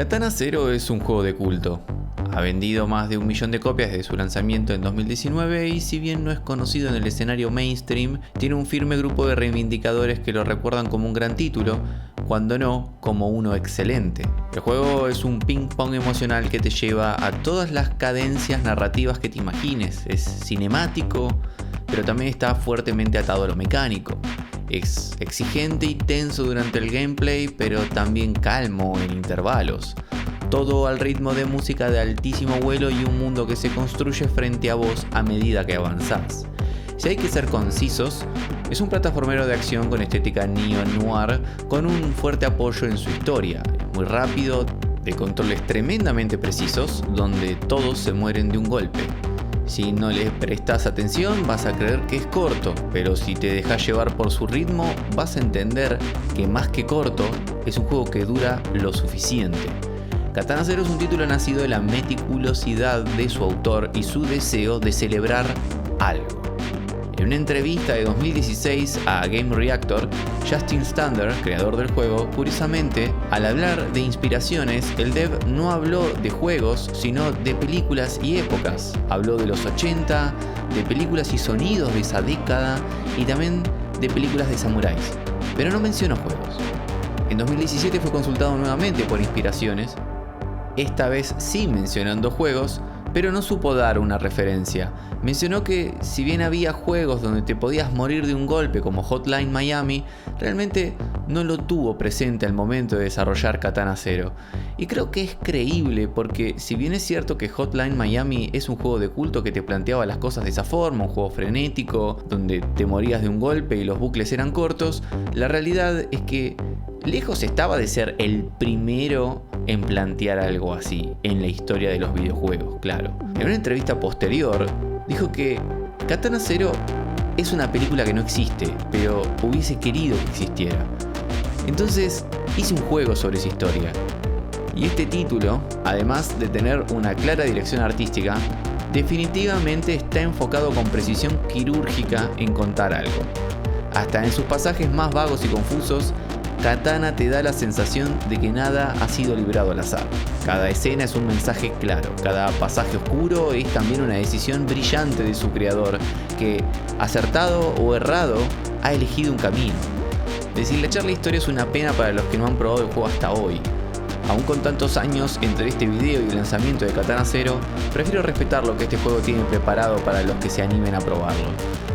Katana Zero es un juego de culto. Ha vendido más de 1 millón de copias desde su lanzamiento en 2019 y si bien no es conocido en el escenario mainstream, tiene un firme grupo de reivindicadores que lo recuerdan como un gran título, cuando no como uno excelente. El juego es un ping pong emocional que te lleva a todas las cadencias narrativas que te imagines. Es cinemático, pero también está fuertemente atado a lo mecánico. Es exigente y tenso durante el gameplay, pero también calmo en intervalos. Todo al ritmo de música de altísimo vuelo y un mundo que se construye frente a vos a medida que avanzás. Si hay que ser concisos, es un plataformero de acción con estética neo-noir con un fuerte apoyo en su historia. Es muy rápido, de controles tremendamente precisos, donde todos se mueren de un golpe. Si no le prestas atención vas a creer que es corto, pero si te dejas llevar por su ritmo vas a entender que más que corto es un juego que dura lo suficiente. Katana Zero es un título nacido de la meticulosidad de su autor y su deseo de celebrar algo. En una entrevista de 2016 a Game Reactor, Justin Stander, creador del juego, curiosamente, al hablar de inspiraciones, el dev no habló de juegos, sino de películas y épocas. Habló de los 80, de películas y sonidos de esa década y también de películas de samuráis, pero no mencionó juegos. En 2017 fue consultado nuevamente por inspiraciones, esta vez sí mencionando juegos, pero no supo dar una referencia. Mencionó que si bien había juegos donde te podías morir de un golpe como Hotline Miami, realmente no lo tuvo presente al momento de desarrollar Katana Zero. Y creo que es creíble porque si bien es cierto que Hotline Miami es un juego de culto que te planteaba las cosas de esa forma, un juego frenético, donde te morías de un golpe y los bucles eran cortos, la realidad es que lejos estaba de ser el primero en plantear algo así en la historia de los videojuegos, claro. En una entrevista posterior, dijo que Katana Zero es una película que no existe, pero hubiese querido que existiera. Entonces, hice un juego sobre esa historia. Y este título, además de tener una clara dirección artística, definitivamente está enfocado con precisión quirúrgica en contar algo. Hasta en sus pasajes más vagos y confusos, Katana te da la sensación de que nada ha sido librado al azar. Cada escena es un mensaje claro, cada pasaje oscuro es también una decisión brillante de su creador, que, acertado o errado, ha elegido un camino. Deshilachar la historia es una pena para los que no han probado el juego hasta hoy. Aún con tantos años entre este video y el lanzamiento de Katana Zero, prefiero respetar lo que este juego tiene preparado para los que se animen a probarlo.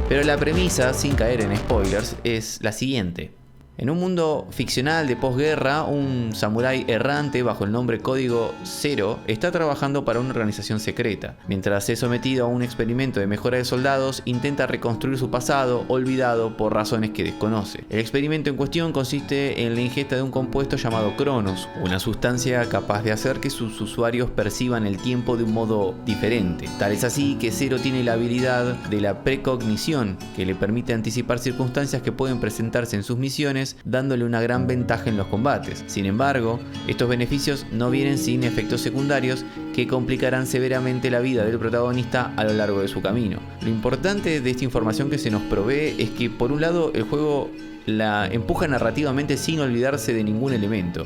Pero la premisa, sin caer en spoilers, es la siguiente. En un mundo ficcional de posguerra, un samurái errante bajo el nombre Código Zero está trabajando para una organización secreta. Mientras es sometido a un experimento de mejora de soldados, intenta reconstruir su pasado, olvidado por razones que desconoce. El experimento en cuestión consiste en la ingesta de un compuesto llamado Cronos, una sustancia capaz de hacer que sus usuarios perciban el tiempo de un modo diferente. Tal es así que Zero tiene la habilidad de la precognición, que le permite anticipar circunstancias que pueden presentarse en sus misiones, dándole una gran ventaja en los combates. Sin embargo, estos beneficios no vienen sin efectos secundarios que complicarán severamente la vida del protagonista a lo largo de su camino. Lo importante de esta información que se nos provee es que, por un lado, el juego la empuja narrativamente sin olvidarse de ningún elemento.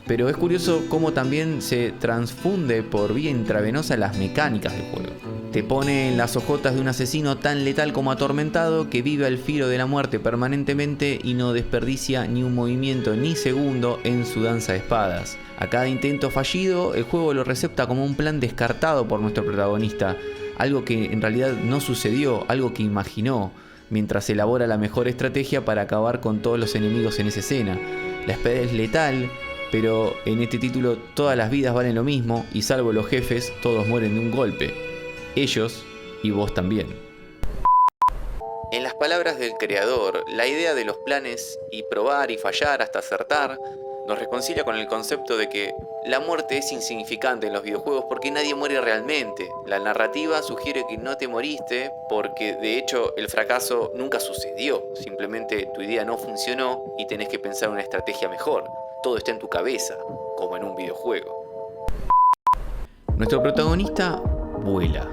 Pero es curioso cómo también se transfunde por vía intravenosa las mecánicas del juego. Te pone en las hojotas de un asesino tan letal como atormentado que vive al filo de la muerte permanentemente y no desperdicia ni un movimiento ni segundo en su danza de espadas. A cada intento fallido, el juego lo recepta como un plan descartado por nuestro protagonista, algo que en realidad no sucedió, algo que imaginó, mientras elabora la mejor estrategia para acabar con todos los enemigos en esa escena. La espada es letal, pero en este título todas las vidas valen lo mismo y salvo los jefes, todos mueren de un golpe. Ellos y vos también. En las palabras del creador, la idea de los planes y probar y fallar hasta acertar nos reconcilia con el concepto de que la muerte es insignificante en los videojuegos porque nadie muere realmente. La narrativa sugiere que no te moriste porque de hecho el fracaso nunca sucedió. Simplemente tu idea no funcionó y tenés que pensar una estrategia mejor. Todo está en tu cabeza, como en un videojuego. Nuestro protagonista vuela.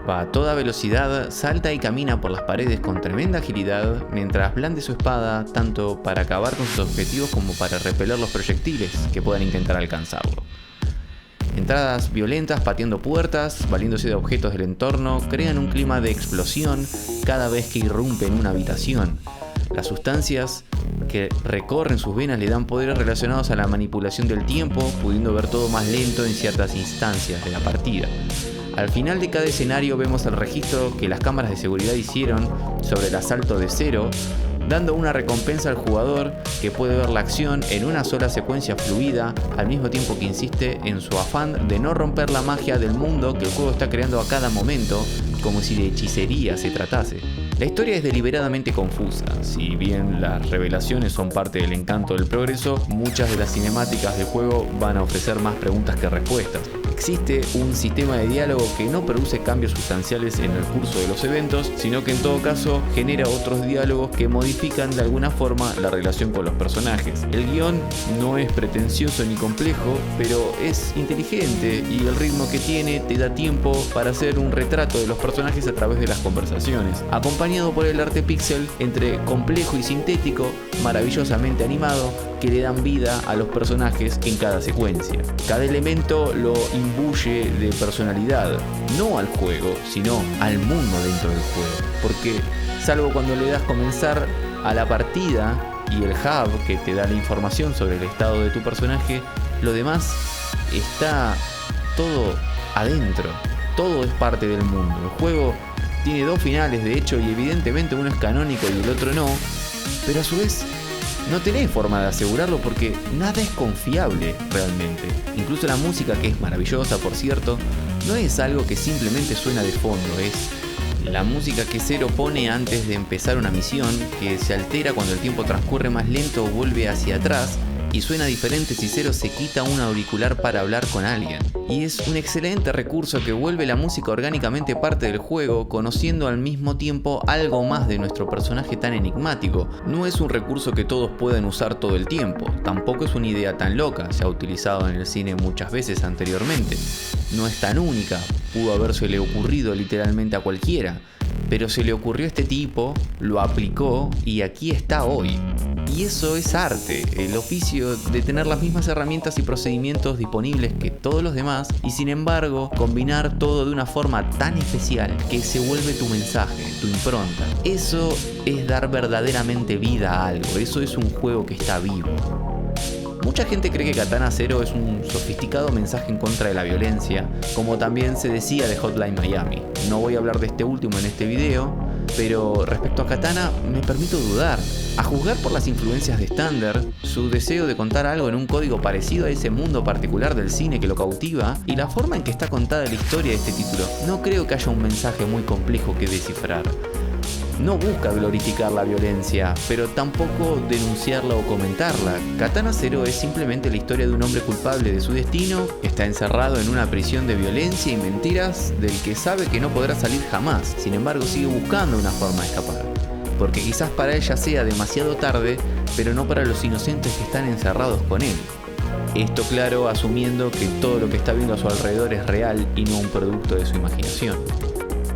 Va a toda velocidad, salta y camina por las paredes con tremenda agilidad, mientras blande su espada tanto para acabar con sus objetivos como para repeler los proyectiles que puedan intentar alcanzarlo. Entradas violentas pateando puertas, valiéndose de objetos del entorno, crean un clima de explosión cada vez que irrumpe en una habitación. Las sustancias que recorren sus venas le dan poderes relacionados a la manipulación del tiempo, pudiendo ver todo más lento en ciertas instancias de la partida. Al final de cada escenario vemos el registro que las cámaras de seguridad hicieron sobre el asalto de Zero, dando una recompensa al jugador que puede ver la acción en una sola secuencia fluida, al mismo tiempo que insiste en su afán de no romper la magia del mundo que el juego está creando a cada momento, como si de hechicería se tratase. La historia es deliberadamente confusa. Si bien las revelaciones son parte del encanto del progreso, muchas de las cinemáticas del juego van a ofrecer más preguntas que respuestas. Existe un sistema de diálogo que no produce cambios sustanciales en el curso de los eventos, sino que en todo caso genera otros diálogos que modifican de alguna forma la relación con los personajes. El guión no es pretencioso ni complejo, pero es inteligente y el ritmo que tiene te da tiempo para hacer un retrato de los personajes a través de las conversaciones, acompañado por el arte pixel entre complejo y sintético, maravillosamente animado, que le dan vida a los personajes en cada secuencia. Cada elemento lo imbuye de personalidad, no al juego, sino al mundo dentro del juego. Porque, salvo cuando le das comenzar a la partida y el hub que te da la información sobre el estado de tu personaje, lo demás está todo adentro. Todo es parte del mundo. El juego tiene dos finales, de hecho, y evidentemente uno es canónico y el otro no, pero a su vez no tenés forma de asegurarlo porque nada es confiable realmente. Incluso la música, que es maravillosa por cierto, no es algo que simplemente suena de fondo, es la música que Zero pone antes de empezar una misión, que se altera cuando el tiempo transcurre más lento o vuelve hacia atrás, y suena diferente si Zero se quita un auricular para hablar con alguien. Y es un excelente recurso que vuelve la música orgánicamente parte del juego, conociendo al mismo tiempo algo más de nuestro personaje tan enigmático. No es un recurso que todos pueden usar todo el tiempo, tampoco es una idea tan loca, se ha utilizado en el cine muchas veces anteriormente. No es tan única, pudo habérsele ocurrido literalmente a cualquiera, pero se le ocurrió a este tipo, lo aplicó y aquí está hoy. Y eso es arte, el oficio de tener las mismas herramientas y procedimientos disponibles que todos los demás y sin embargo combinar todo de una forma tan especial que se vuelve tu mensaje, tu impronta. Eso es dar verdaderamente vida a algo, eso es un juego que está vivo. Mucha gente cree que Katana Zero es un sofisticado mensaje en contra de la violencia, como también se decía de Hotline Miami. No voy a hablar de este último en este video, pero respecto a Katana me permito dudar. A juzgar por las influencias de Standard, su deseo de contar algo en un código parecido a ese mundo particular del cine que lo cautiva, y la forma en que está contada la historia de este título, no creo que haya un mensaje muy complejo que descifrar. No busca glorificar la violencia, pero tampoco denunciarla o comentarla. Katana Zero es simplemente la historia de un hombre culpable de su destino, que está encerrado en una prisión de violencia y mentiras del que sabe que no podrá salir jamás. Sin embargo, sigue buscando una forma de escapar. Porque quizás para él ya sea demasiado tarde, pero no para los inocentes que están encerrados con él. Esto claro, asumiendo que todo lo que está viendo a su alrededor es real y no un producto de su imaginación.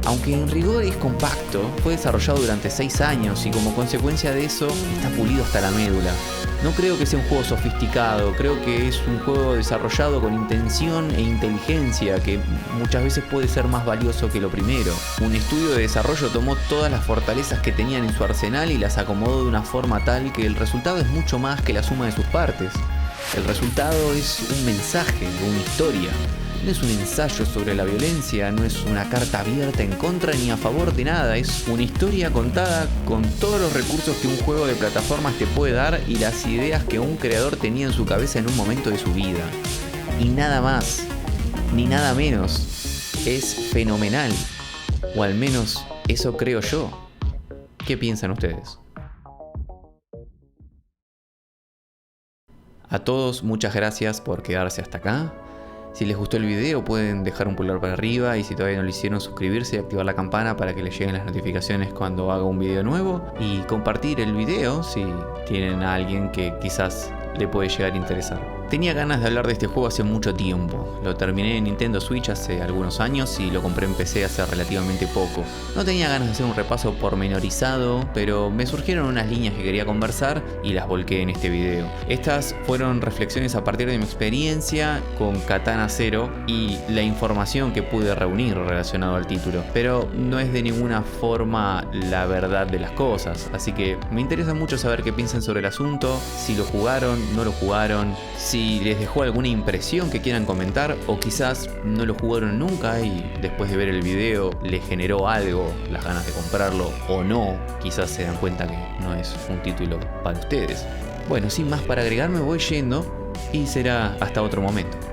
Aunque en rigor es compacto, fue desarrollado durante 6 años y como consecuencia de eso está pulido hasta la médula. No creo que sea un juego sofisticado, creo que es un juego desarrollado con intención e inteligencia que muchas veces puede ser más valioso que lo primero. Un estudio de desarrollo tomó todas las fortalezas que tenían en su arsenal y las acomodó de una forma tal que el resultado es mucho más que la suma de sus partes. El resultado es un mensaje, una historia. No es un ensayo sobre la violencia, no es una carta abierta en contra ni a favor de nada, es una historia contada con todos los recursos que un juego de plataformas te puede dar y las ideas que un creador tenía en su cabeza en un momento de su vida. Y nada más, ni nada menos. Es fenomenal, o al menos eso creo yo. ¿Qué piensan ustedes? A todos, muchas gracias por quedarse hasta acá. Si les gustó el video pueden dejar un pulgar para arriba y si todavía no lo hicieron suscribirse y activar la campana para que les lleguen las notificaciones cuando haga un video nuevo y compartir el video si tienen a alguien que quizás le puede llegar a interesar. Tenía ganas de hablar de este juego hace mucho tiempo. Lo terminé en Nintendo Switch hace algunos años y lo compré en PC hace relativamente poco. No tenía ganas de hacer un repaso pormenorizado, pero me surgieron unas líneas que quería conversar y las volqué en este video. Estas fueron reflexiones a partir de mi experiencia con Katana Zero y la información que pude reunir relacionado al título, pero no es de ninguna forma la verdad de las cosas, así que me interesa mucho saber qué piensan sobre el asunto, si lo jugaron, no lo jugaron, si les dejó alguna impresión que quieran comentar, o quizás no lo jugaron nunca y después de ver el video les generó algo, las ganas de comprarlo o no, quizás se dan cuenta que no es un título para ustedes. Bueno, sin más para agregar me voy yendo y será hasta otro momento.